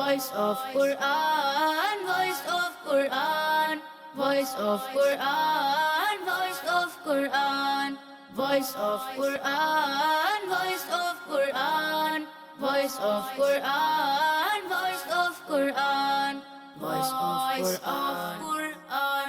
Voice of Quran, Voice of Quran, Voice of Quran, Voice of Quran, Voice of Quran, Voice of Quran, Voice of Quran, Voice of Quran, Voice of Quran.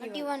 31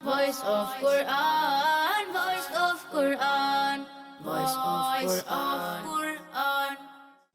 Voice of Quran, Voice of Quran, Voice of Quran.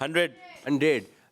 100।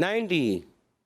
90।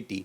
80।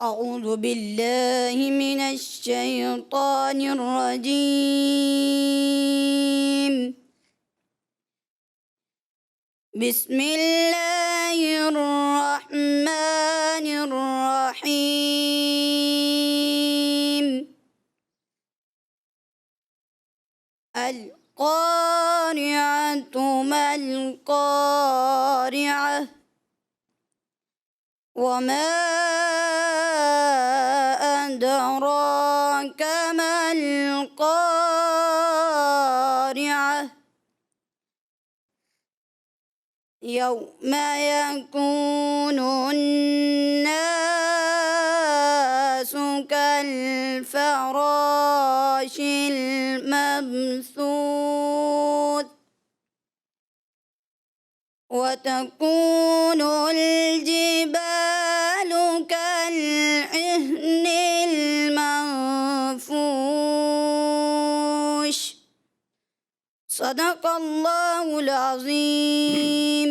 أعوذ بالله من الشيطان الرجيم بسم الله الرحمن الرحيم القارعة ما القارعة وما أدراك ما القارعة يوم يكون الناس كالفراش المبثوث وتكون الجبال كالعهن المنفوش صدق الله العظيم।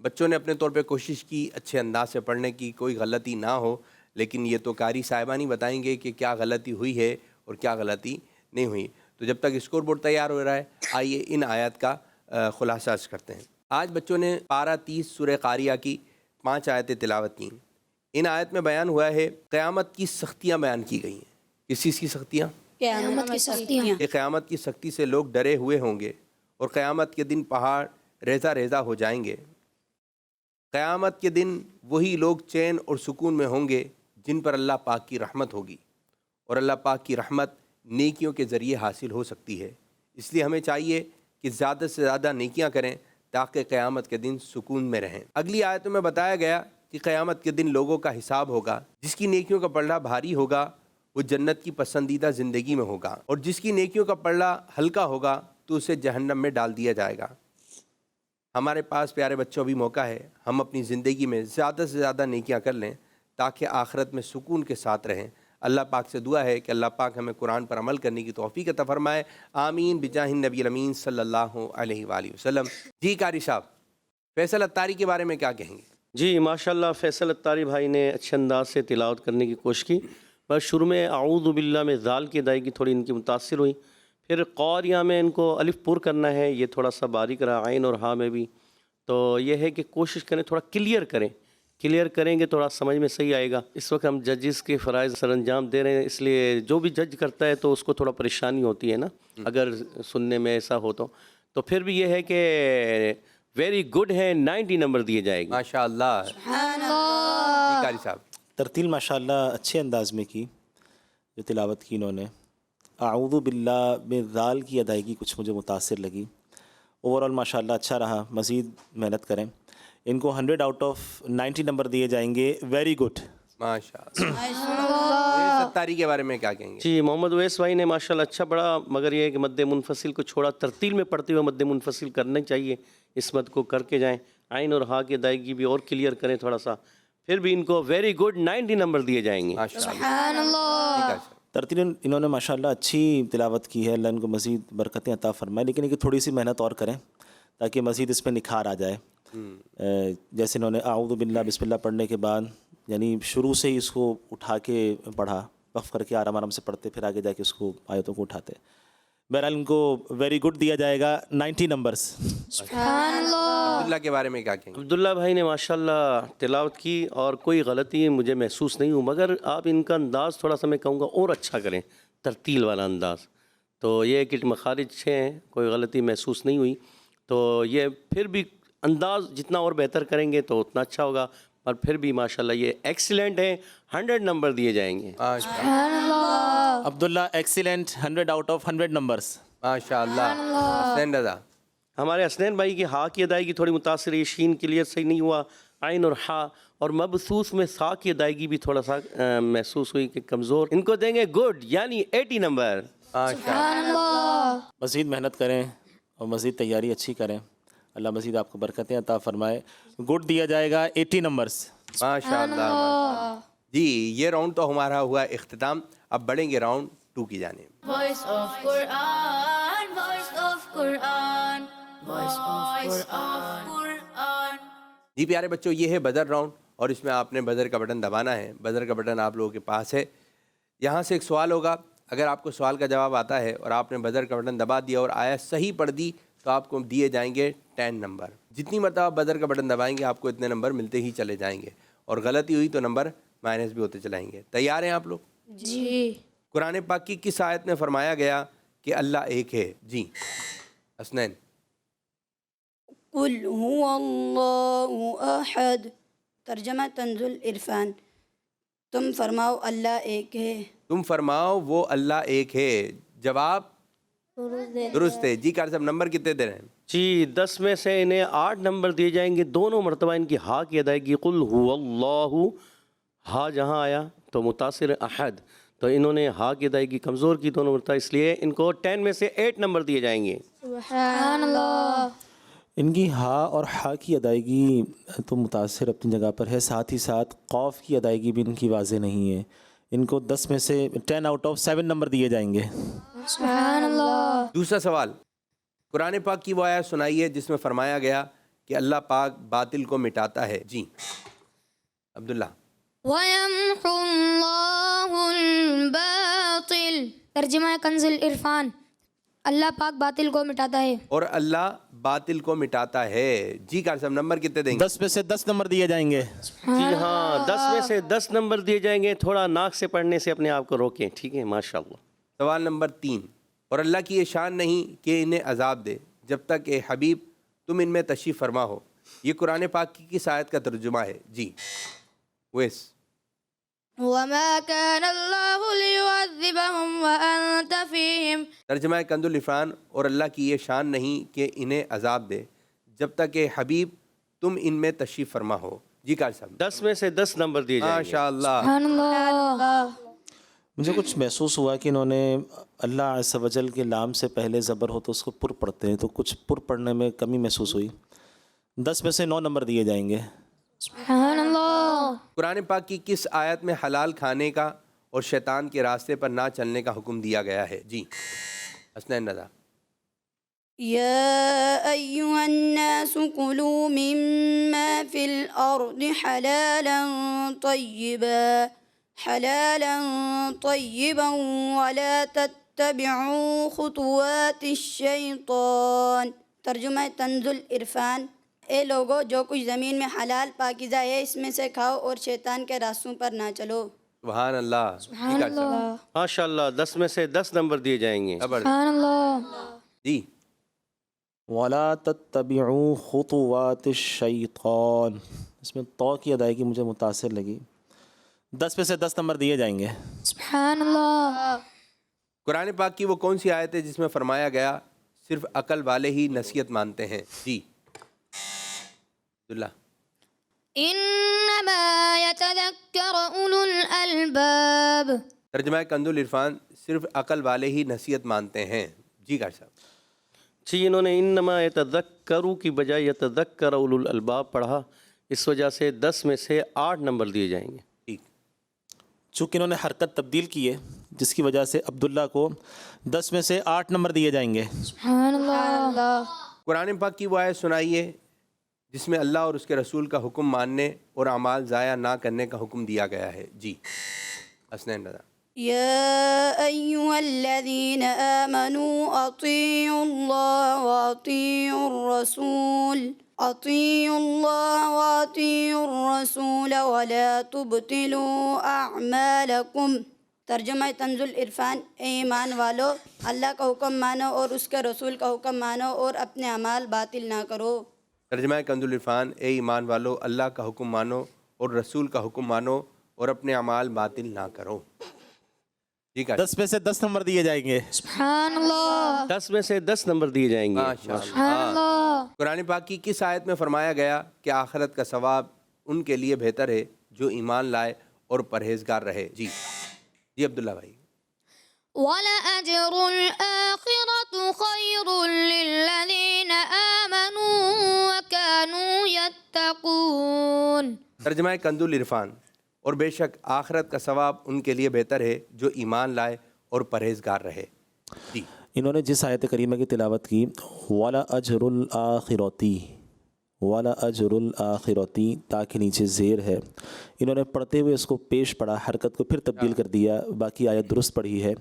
بچوں نے اپنے طور پہ کوشش کی اچھے انداز سے پڑھنے کی، کوئی غلطی نہ ہو، لیکن یہ تو قاری صاحبان ہی بتائیں گے کہ کیا غلطی ہوئی ہے اور کیا غلطی نہیں ہوئی۔ تو جب تک اسکور بورڈ تیار ہو رہا ہے، آئیے ان آیات کا خلاصہ کرتے ہیں۔ آج بچوں نے پارہ 30 سورہ قاریہ کی 5 آیتیں تلاوت کی۔ ان آیت میں بیان ہوا ہے قیامت کی سختیاں بیان کی گئی ہیں۔ کس چیز کی سختیاں؟ قیامت کی سختیاں۔ کہ قیامت کی سختی سے لوگ ڈرے ہوئے ہوں گے اور قیامت کے دن پہاڑ ریزہ ریزہ ہو جائیں گے۔ قیامت کے دن وہی لوگ چین اور سکون میں ہوں گے جن پر اللہ پاک کی رحمت ہوگی، اور اللہ پاک کی رحمت نیکیوں کے ذریعے حاصل ہو سکتی ہے۔ اس لیے ہمیں چاہیے کہ زیادہ سے زیادہ نیکیاں کریں تاکہ قیامت کے دن سکون میں رہیں۔ اگلی آیتوں میں بتایا گیا کہ قیامت کے دن لوگوں کا حساب ہوگا۔ جس کی نیکیوں کا پلڑا بھاری ہوگا وہ جنت کی پسندیدہ زندگی میں ہوگا، اور جس کی نیکیوں کا پلڑا ہلکا ہوگا تو اسے جہنم میں ڈال دیا جائے گا۔ ہمارے پاس پیارے بچوں بھی موقع ہے، ہم اپنی زندگی میں زیادہ سے زیادہ نیکیاں کر لیں تاکہ آخرت میں سکون کے ساتھ رہیں۔ اللہ پاک سے دعا ہے کہ اللہ پاک ہمیں قرآن پر عمل کرنے کی توفیق عطا فرمائے، آمین بجاہ النبی الامین صلی اللہ علیہ وآلہ وسلم۔ جی قاری صاحب، فیصل اتاری کے بارے میں کیا کہیں گے؟ جی ماشاءاللہ فیصل اتاری بھائی نے اچھے انداز سے تلاوت کرنے کی کوشش کی۔ بس شروع میں اعوذ باللہ میں ذال کی ادائیگی تھوڑی ان کی متاثر ہوئی، پھر قاریہ میں ان کو الف پر کرنا ہے، یہ تھوڑا سا باریک رہا، عین اور ہاں میں بھی۔ تو یہ ہے کہ کوشش کریں تھوڑا کلیئر کریں گے تھوڑا سمجھ میں صحیح آئے گا۔ اس وقت ہم ججز کے فرائض سر انجام دے رہے ہیں، اس لیے جو بھی جج کرتا ہے تو اس کو تھوڑا پریشانی ہوتی ہے نا، اگر سننے میں ایسا ہو تو پھر بھی یہ ہے کہ ویری گڈ ہے، 90 نمبر دیے جائے گا۔ ماشاء اللہ۔ جی قاری صاحب، ترتیل ماشاءاللہ اچھے انداز میں کی جو تلاوت کی انہوں نے۔ اعوذ باللہ میں ذال کی ادائیگی کچھ مجھے متاثر لگی۔ اوورآل ماشاءاللہ اچھا رہا، مزید محنت کریں۔ ان کو 100 آؤٹ آف 90 نمبر دیے جائیں گے، ویری گڈ۔ ماشاء اللہ۔ ستاری کے بارے میں کیا کہیں گے؟ جی محمد اویس بھائی نے ماشاءاللہ اچھا پڑھا، مگر یہ ہے کہ مد منفصل کو چھوڑا، ترتیل میں پڑھتے ہوئے مد منفصل کرنا چاہیے، اس مد کو کر کے جائیں۔ عین اور ہا کی ادائیگی بھی اور کلیئر کریں تھوڑا سا، پھر بھی ان کو ویری گڈ 90 نمبر دیے جائیں گے۔ سبحان اللہ۔ ترتیل انہوں نے ماشاءاللہ اچھی تلاوت کی ہے، اللہ ان کو مزید برکتیں عطا فرمائے، لیکن یہ کہ تھوڑی سی محنت اور کریں تاکہ مزید اس میں نکھار آ جائے۔ جیسے انہوں نے اعوذ باللہ بسم اللہ پڑھنے کے بعد یعنی شروع سے ہی اس کو اٹھا کے پڑھا، وقف کر کے آرام آرام سے پڑھتے، پھر آگے جا کے اس کو آیتوں کو اٹھاتے۔ بہرحال ان کو ویری گڈ دیا جائے گا، 90 نمبرز۔ سبحان اللہ۔ عبداللہ کے بارے میں کیا کہیں گے؟ عبداللہ بھائی نے ماشاءاللہ تلاوت کی اور کوئی غلطی مجھے محسوس نہیں ہوں، مگر آپ ان کا انداز تھوڑا سا میں کہوں گا اور اچھا کریں، ترتیل والا انداز۔ تو یہ کہ مخارج اچھے ہیں، کوئی غلطی محسوس نہیں ہوئی، تو یہ پھر بھی انداز جتنا اور بہتر کریں گے تو اتنا اچھا ہوگا، اور پھر بھی ماشاءاللہ یہ ایکسیلنٹ ہے، 100 نمبر دیے جائیں گے۔ سبحان اللہ۔ عبداللہ ایکسیلنٹ، 100 آؤٹ آف 100 نمبرز۔ ماشاء اللہ۔ حسین رضا، ہمارے حسنین بھائی کی ہا کی ادائیگی تھوڑی متاثر ہے، شین کلیئر صحیح نہیں ہوا، عین اور ہا، اور مبسوس میں سا کی ادائیگی بھی تھوڑا سا محسوس ہوئی کہ کمزور۔ ان کو دیں گے گڈ، یعنی 80 نمبر۔ سبحان اللہ۔ مزید محنت کریں اور مزید تیاری اچھی کریں، اللہ مزید آپ کو برکتیں عطا فرمائے۔ گڈ دیا جائے گا 80 نمبرز۔ ماشاء اللہ۔ جی یہ راؤنڈ تو ہمارا ہوا اختتام، اب بڑھیں گے راؤنڈ 2 کی جانب۔ Voice of Quran, voice of Quran, voice of Quran. جی پیارے بچوں، یہ ہے بزر راؤنڈ، اور اس میں آپ نے بزر کا بٹن دبانا ہے۔ بزر کا بٹن آپ لوگوں کے پاس ہے، یہاں سے ایک سوال ہوگا، اگر آپ کو سوال کا جواب آتا ہے اور آپ نے بزر کا بٹن دبا دیا اور آیت صحیح پڑھ دی تو آپ کو دیے جائیں گے 10 نمبر۔ جتنی مرتبہ بزر کا بٹن دبائیں گے آپ کو اتنے نمبر ملتے ہی چلے جائیں گے، اور غلطی ہوئی تو نمبر مائنس بھی ہوتے چلائیں گے۔ تیار ہیں آپ لوگ؟ جی۔ قرآن پاک کی کس آیت میں فرمایا گیا کہ اللہ ایک ہے؟ جی حسنین۔ قل هو اللہ احد، ترجمہ کنز العرفان۔ تم فرماؤ اللہ ایک ہے۔ تم فرماؤ وہ اللہ ایک ہے۔ جواب درست ہے۔ جی قاری صاحب، نمبر کتنے دے رہے ہیں؟ جی 10 میں سے انہیں 8 نمبر دیے جائیں گے، دونوں مرتبہ ان کی ہا کی ادائیگی۔ قل هو اللہ، ہا جہاں آیا تو متاثر احد، تو انہوں نے ہا کی ادائیگی کمزور کی دونوں مرتبہ، اس لیے ان کو 10 میں سے 8 نمبر دیے جائیں گے۔ سبحان اللہ۔ ان کی ہا اور ہا کی ادائیگی تو متاثر اپنی جگہ پر ہے، ساتھ ہی ساتھ قوف کی ادائیگی بھی ان کی واضح نہیں ہے۔ ان کو 10 میں سے 10 آؤٹ آف 7 نمبر دیے جائیں گے۔ سبحان اللہ۔ دوسرا سوال، قرآن پاک کی وہ آیت سنائی ہے جس میں فرمایا گیا کہ اللہ پاک باطل کو مٹاتا ہے؟ جی عبداللہ۔ وَيَمْحُو اللَّهُ الْبَاطِلَ، ترجمہ کنز العرفان، اللہ پاک باطل کو مٹاتا ہے۔ اور اللہ باطل کو مٹاتا ہے۔ جی قاری صاحب نمبر کتنے دیں گے؟ 10 میں سے 10 نمبر دیے جائیں گے۔ جی ہاں 10 میں سے 10 نمبر دیے جائیں گے۔ تھوڑا ناک سے پڑھنے سے اپنے آپ کو روکیں، ٹھیک ہے؟ ماشاءاللہ۔ سوال نمبر 3، اور اللہ کی یہ شان نہیں کہ انہیں عذاب دے جب تک اے حبیب تم ان میں تشریف فرما ہو۔ یہ قرآن پاک کی کس آیت کا ترجمہ ہے؟ جی ویس۔ وَمَا كَانَ اللَّهُ لِيُعَذِّبَهُمْ وَأَنْتَ فِيهِمْ، ترجمہ کنز العرفان، اور اللہ کی یہ شان نہیں کہ انہیں عذاب دے جب تک کہ حبیب تم ان میں تشریف فرما ہو۔ جی قاری صاحب۔ 10 میں سے 10 نمبر دیے جائیں گے۔ ماشاءاللہ۔ سبحان اللہ۔ مجھے کچھ محسوس ہوا کہ انہوں نے اللہ عز و جل کے لام سے پہلے زبر ہو تو اس کو پر پڑھتے ہیں، تو کچھ پر پڑھنے میں کمی محسوس ہوئی۔ 10 میں سے 9 نمبر دیے جائیں گے۔ سبحان اللہ۔ قرآن پاک کی کس آیت میں حلال کھانے کا اور شیطان کے راستے پر نہ چلنے کا حکم دیا گیا ہے؟ جی حسنین رضا۔ يا أيها الناس كلوا مما في الأرض حلالا طيبا ولا تتبعوا خطوات الشيطان، ترجمہ طنز العرفان، اے لوگو جو کچھ زمین میں حلال پاکیزہ ہے اس میں سے کھاؤ اور شیطان کے راستوں پر نہ چلو۔ سبحان اللہ۔ سبحان اللہ۔ ماشاءاللہ 10 میں سے 10 نمبر دیے جائیں گے۔ سبحان اللہ۔ جی وَلَا تَتَّبِعُوا خُطُوَاتِ الشَّيْطَانِ، اس میں تو کی ادائیگی مجھے متاثر لگی۔ 10 میں سے 10 نمبر دیے جائیں گے۔ سبحان اللہ۔ قرآن پاک کی وہ کون سی آیت ہے جس میں فرمایا گیا صرف عقل والے ہی نصیحت مانتے ہیں؟ جی عبداللہ۔ انما يتذكر اولو الالباب، ترجمہ کنز العرفان، صرف عقل والے ہی نصیحت مانتے ہیں۔ جی قاری صاحب۔ جی انہوں نے انما یتذکروا کی بجائے یتذکر اولو الالباب پڑھا، اس وجہ سے 10 میں سے 8 نمبر دیے جائیں گے۔ ٹھیک۔ چونکہ انہوں نے حرکت تبدیل کی ہے جس کی وجہ سے عبداللہ کو 10 میں سے 8 نمبر دیے جائیں گے۔ سبحان اللہ۔ قرآن پاک کی وہ آیت سنائیے جس میں اللہ اور اس کے رسول کا حکم ماننے اور اعمال ضائع نہ کرنے کا حکم دیا گیا ہے۔ جی حسنین رضا۔ يا أيها الذين آمنوا أطيعوا الله وأطيعوا الرسول ولا تبطلوا أعمالكم، ترجمہ طنز العرفان، اے ایمان والو اللہ کا حکم مانو اور اس کے رسول کا حکم مانو اور اپنے اعمال باطل نہ کرو۔ ترجمہ کنز العرفان، اے ایمان والو اللہ کا حکم مانو اور رسول کا حکم مانو اور اپنے اعمال باطل نہ کرو۔ ٹھیک ہے۔ 10 میں سے 10 نمبر دیے جائیں گے۔ سبحان اللہ۔ 10 میں سے 10 نمبر دیے جائیں گے۔ سبحان اللہ۔ قرآن پاک کی کس آیت میں فرمایا گیا کہ آخرت کا ثواب ان کے لیے بہتر ہے جو ایمان لائے اور پرہیزگار رہے؟ جی عبداللہ بھائی۔ وَلَأَجْرُ الْآخِرَةُ خَيْرٌ لِّلَّذِينَ آمَنُوا وَكَانُوا يَتَّقُونَ، ترجمہ کنز العرفان، اور بے شک آخرت کا ثواب ان کے لیے بہتر ہے جو ایمان لائے اور پرہیزگار رہے۔ جی انہوں نے جس آیت کریمہ کی تلاوت کی وَلَا أَجْرُ الْآخِرَةِ، وَلَا أَجْرُ الْآخِرَةِ تاکہ نیچے زیر ہے، انہوں نے پڑھتے ہوئے اس کو پیش پڑھا، حرکت کو پھر تبدیل کر دیا، باقی آیت درست پڑھی ہے۔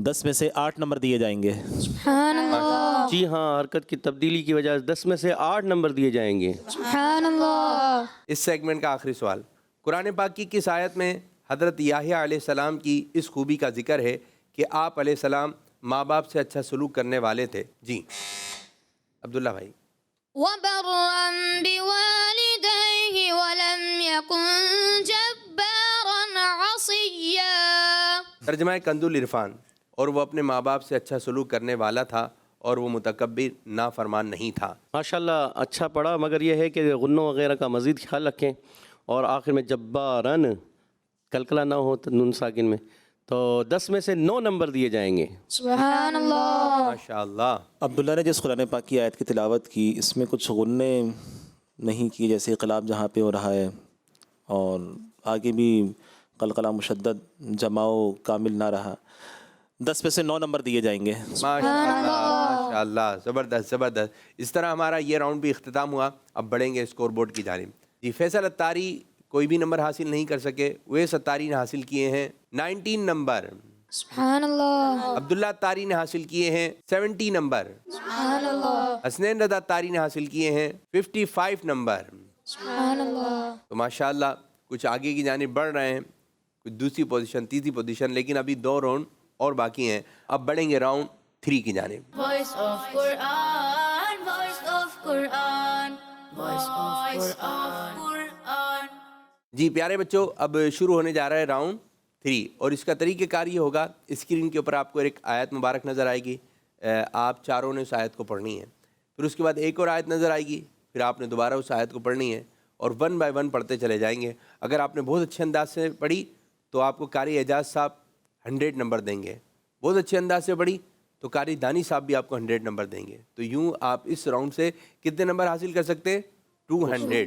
10 میں سے 8 نمبر دیے جائیں گے۔ سبحان اللہ۔ جی ہاں حرکت کی تبدیلی کی وجہ سے 10 میں سے 8 نمبر دیے جائیں گے۔ سبحان اللہ۔ اس سیگمنٹ کا آخری سوال، قرآن پاک کی کس آیت میں حضرت یحییٰ علیہ السلام کی اس خوبی کا ذکر ہے کہ آپ علیہ السلام ماں باپ سے اچھا سلوک کرنے والے تھے؟ جی عبداللہ بھائی۔ وَبَرًّا بِوَالِدَيْهِ وَلَمْ يَكُنْ جَبَّارًا عَصِيًّا، ترجمہ کنز العرفان، اور وہ اپنے ماں باپ سے اچھا سلوک کرنے والا تھا اور وہ متکبر نافرمان نہیں تھا۔ ماشاءاللہ اچھا پڑھا، مگر یہ ہے کہ غنوں وغیرہ کا مزید خیال رکھیں، اور آخر میں جبارن کلکلا نہ ہو نون ساکن میں، تو 10 میں سے 9 نمبر دیے جائیں گے۔ سبحان اللہ۔ ماشاءاللہ۔ عبداللہ نے جس قرآن پاک کی آیت کی تلاوت کی اس میں کچھ غنے نہیں کی، جیسے انقلاب جہاں پہ ہو رہا ہے، اور آگے بھی قلقلہ مشدد جماؤ کامل نہ رہا۔ 10 میں سے 9 نمبر دیے جائیں گے۔ ماشاءاللہ۔ ماشاءاللہ، زبردست زبردست. اس طرح ہمارا یہ راؤنڈ بھی اختتام ہوا. اب بڑھیں گے اسکور بورڈ کی جانب. جی فیصل اتاری کوئی بھی نمبر حاصل نہیں کر سکے. اویس اتاری نے حاصل کیے ہیں 19 نمبر. سبحان اللہ. عبداللہ اتاری نے حاصل کیے ہیں 70 نمبر. سبحان اللہ. حسنین رضا اتاری نے حاصل کیے ہیں 55 نمبر. سبحان اللہ. تو ماشاءاللہ کچھ آگے کی جانب بڑھ رہے ہیں, کچھ دوسری پوزیشن, تیسری پوزیشن, لیکن ابھی 2 راؤنڈ اور باقی ہیں. اب بڑھیں گے راؤنڈ 3 کی جانب. Voice of Quran, voice of Quran, voice of Quran. جی پیارے بچوں, اب شروع ہونے جا رہا ہے راؤنڈ 3, اور اس کا طریقہ کار یہ ہوگا, اسکرین کے اوپر آپ کو ایک آیت مبارک نظر آئے گی, آپ چاروں نے اس آیت کو پڑھنی ہے. پھر اس کے بعد ایک اور آیت نظر آئے گی, پھر آپ نے دوبارہ اس آیت کو پڑھنی ہے, اور 1 بائی 1 پڑھتے چلے جائیں گے. اگر آپ نے بہت اچھے انداز سے پڑھی تو آپ کو قاری اعجاز صاحب 100 نمبر دیں گے. بہت اچھے انداز سے پڑھی تو قاری دانی صاحب بھی آپ کو 100 نمبر دیں گے. تو یوں آپ اس راؤنڈ سے کتنے نمبر حاصل کر سکتے ہیں؟ 200.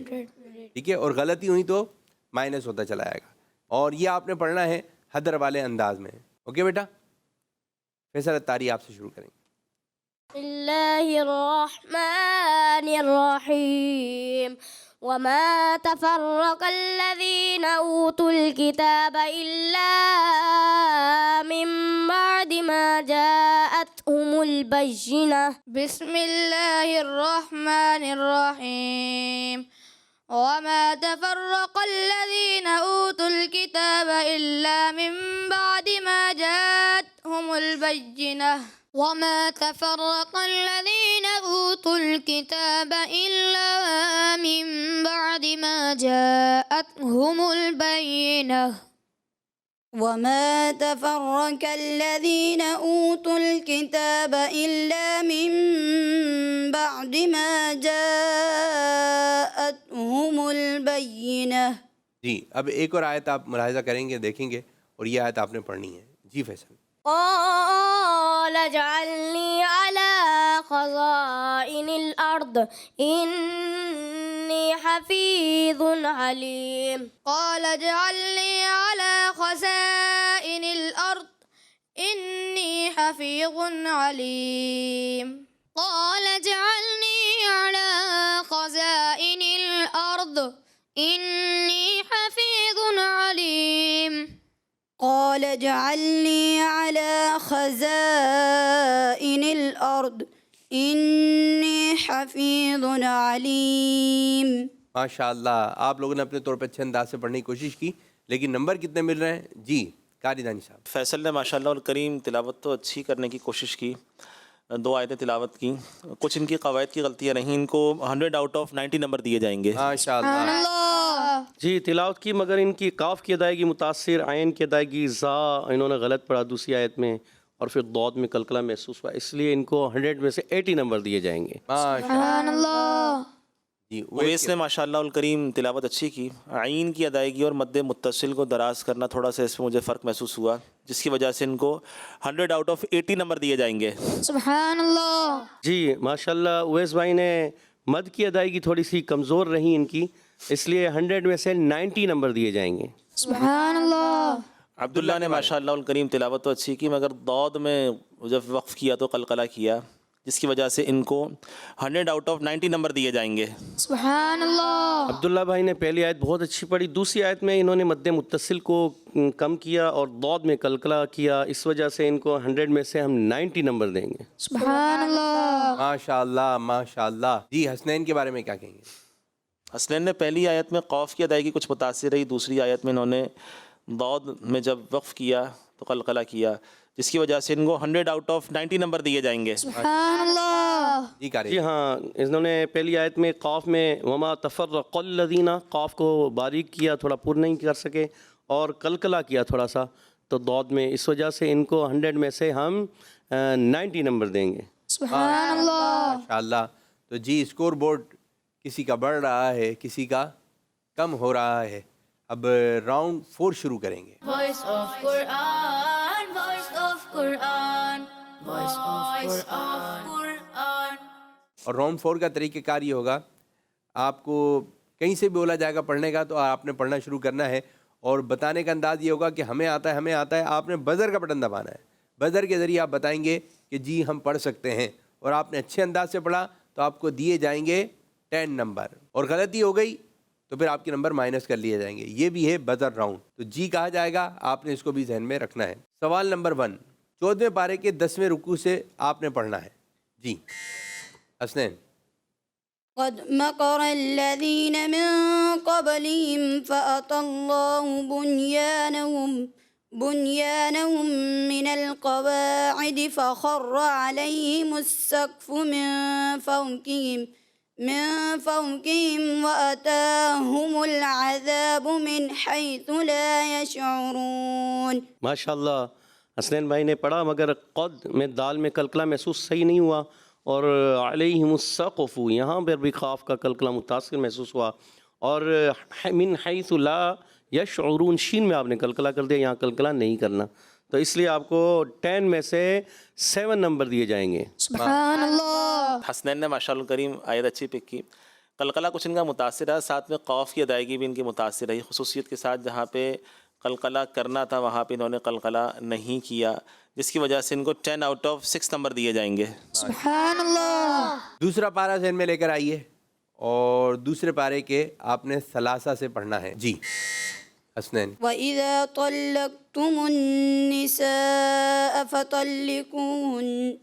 ٹھیک ہے, اور غلطی ہوئی تو مائنس ہوتا چلا جائے گا. اور یہ آپ نے پڑھنا ہے حدر والے انداز میں. اوکے بیٹا, فیصل اتاری آپ سے شروع کریں گے. بسم الله الرحمن الرحيم وما تفرق الذين أوتوا الكتاب إلا من بعد ما جاءتهم البينة. بسم الله الرحمن الرحيم وما تفرق الذين أوتوا الكتاب إلا من بعد ما جاءتهم البينة. وما تفرق الذين أوتوا الكتاب إلا من بعد ما جاءتهم البينة. وما تفرق الذين أوتوا الكتاب إلا من بعد ما جاءتهم البينة. جی اب ایک اور آیت آپ ملاحظہ کریں گے, دیکھیں گے, اور یہ آیت آپ نے پڑھنی ہے. جی فیصل. قال اجعلني على خزائن الأرض إني حفيظ عليم. قال اجعلني على خزائن الأرض إني حفيظ عليم. قال اجعلني على خزائن الأرض إني حفيظ عليم. قال اجعلني على خزائن الأرض إني حفيظ عليم. ماشاءاللہ, آپ لوگوں نے اپنے طور پہ اچھے انداز سے پڑھنے کی کوشش کی, لیکن نمبر کتنے مل رہے ہیں؟ جی قاری دانی صاحب. فیصل نے ماشاءاللہ الکریم تلاوت تو اچھی کرنے کی کوشش کی, 2 آیتیں تلاوت کی, کچھ ان کی قواعد کی غلطیاں رہیں. ان کو 100 آؤٹ آف 90 نمبر دیے جائیں گے. ماشاءاللہ. جی تلاوت کی, مگر ان کی قاف کی ادائیگی متاثر, عین کی ادائیگی زا انہوں نے غلط پڑھا دوسری آیت میں, اور پھر ضاد میں قلقلہ محسوس ہوا, اس لیے ان کو 100 میں سے 80 نمبر دیے جائیں گے. سبحان اللہ. جی اویس نے ماشاءاللہ الکریم تلاوت اچھی کی. عین کی ادائیگی اور مد متصل کو دراز کرنا تھوڑا سا اس میں مجھے فرق محسوس ہوا, جس کی وجہ سے ان کو 100 آؤٹ آف 80 نمبر دیے جائیں گے. سبحان اللہ. جی ماشاءاللہ اویس بھائی نے مد کی ادائیگی تھوڑی سی کمزور رہی ان کی, اس لیے 100 میں سے 90 نمبر دیے جائیں گے. سبحان اللہ. عبداللہ نے ماشاءاللہ الکریم تلاوت تو اچھی کی, مگر ضاد میں جب وقف کیا تو قلقلہ کیا, جس کی وجہ سے ان کو 100 آؤٹ آف 90 نمبر دیے جائیں گے. سبحان اللہ. عبداللہ بھائی نے پہلی آیت بہت اچھی پڑھی, دوسری آیت میں انہوں نے مد متصل کو کم کیا اور ضاد میں قلقلہ کیا, اس وجہ سے ان کو 100 میں سے ہم 90 نمبر دیں گے. سبحان اللہ. ماشاءاللہ ماشاءاللہ. جی حسنین کے بارے میں کیا کہیں گے؟ حسنین نے پہلی آیت میں قاف کی ادائیگی کچھ متاثر رہی, دوسری آیت میں انہوں نے ضاد میں جب وقف کیا تو قلقلہ کیا, جس کی وجہ سے ان کو 100 آؤٹ آف 90 نمبر دیے جائیں گے. سبحان اللہ. جی قاری. جی ہاں, انہوں نے پہلی آیت میں قاف میں وما تفرق الذین, قاف کو باریک کیا, تھوڑا پر نہیں کر سکے, اور قلقلہ کیا تھوڑا سا تو ضاد میں, اس وجہ سے ان کو 100 میں سے ہم 90 نمبر دیں گے. سبحان اللہ. ماشاءاللہ. تو جی اسکور بورڈ کسی کا بڑھ رہا ہے, کسی کا کم ہو رہا ہے. اب راؤنڈ 4 شروع کریں گے. Voice of Quran, voice of Quran, voice of Quran. اور راؤنڈ 4 کا طریقہ کار یہ ہوگا, آپ کو کہیں سے بھی بولا جائے گا پڑھنے کا تو آپ نے پڑھنا شروع کرنا ہے, اور بتانے کا انداز یہ ہوگا کہ ہمیں آتا ہے ہمیں آتا ہے. آپ نے بزر کا بٹن دبانا ہے, بزر کے ذریعے آپ بتائیں گے کہ جی ہم پڑھ سکتے ہیں, اور آپ نے اچھے انداز سے پڑھا تو آپ کو دیے جائیں گے 10 نمبر، اور غلطی ہو گئی تو پھر آپ کے نمبر مائنس کر لیے جائیں گے. یہ بھی ہے بزر راؤنڈ، تو جی کہا جائے گا، آپ نے اس کو بھی ذہن میں رکھنا ہے. سوال نمبر 1، 14ویں پارے کے 10ویں رکوع سے آپ نے پڑھنا ہے. جی حسنین. قد مكر الذين من قبلهم فأتى الله بنيانهم من القواعد فخر عليهم السقف من فوقهم وأتاهم العذاب من حيث لا يشعرون. ماشاء اللہ حسنین بھائی نے پڑھا، مگر قد میں دال میں کلکلہ محسوس صحیح نہیں ہوا، اور علیہم السقف یہاں پر بھی خاف کا کلکلہ متاثر محسوس ہوا، اور من حیث لا یشعرون شین میں آپ نے کلکلہ کر دیا، یہاں کلکلہ نہیں کرنا، تو اس لیے آپ کو 10 میں سے 7 نمبر دیے جائیں گے. سبحان اللہ. حسنین نے ماشاء اللہ کریم آیت اچھی پک کی. قلقلہ کچھ ان کا متاثر ہے، ساتھ میں قوف کی ادائیگی بھی ان کی متاثر رہی، خصوصیت کے ساتھ جہاں پہ قلقلہ کرنا تھا وہاں پہ انہوں نے قلقلہ نہیں کیا، جس کی وجہ سے ان کو 10 آؤٹ آف 6 نمبر دیے جائیں گے. سبحان اللہ. دوسرا پارہ ذہن میں لے کر آئیے، اور دوسرے پارے کے آپ نے ثلاثہ سے پڑھنا ہے. جی حسنین. وَإِذَا طَلَّقْتُمُ النِّسَاءَ فَطَلِّقُوهُنَّ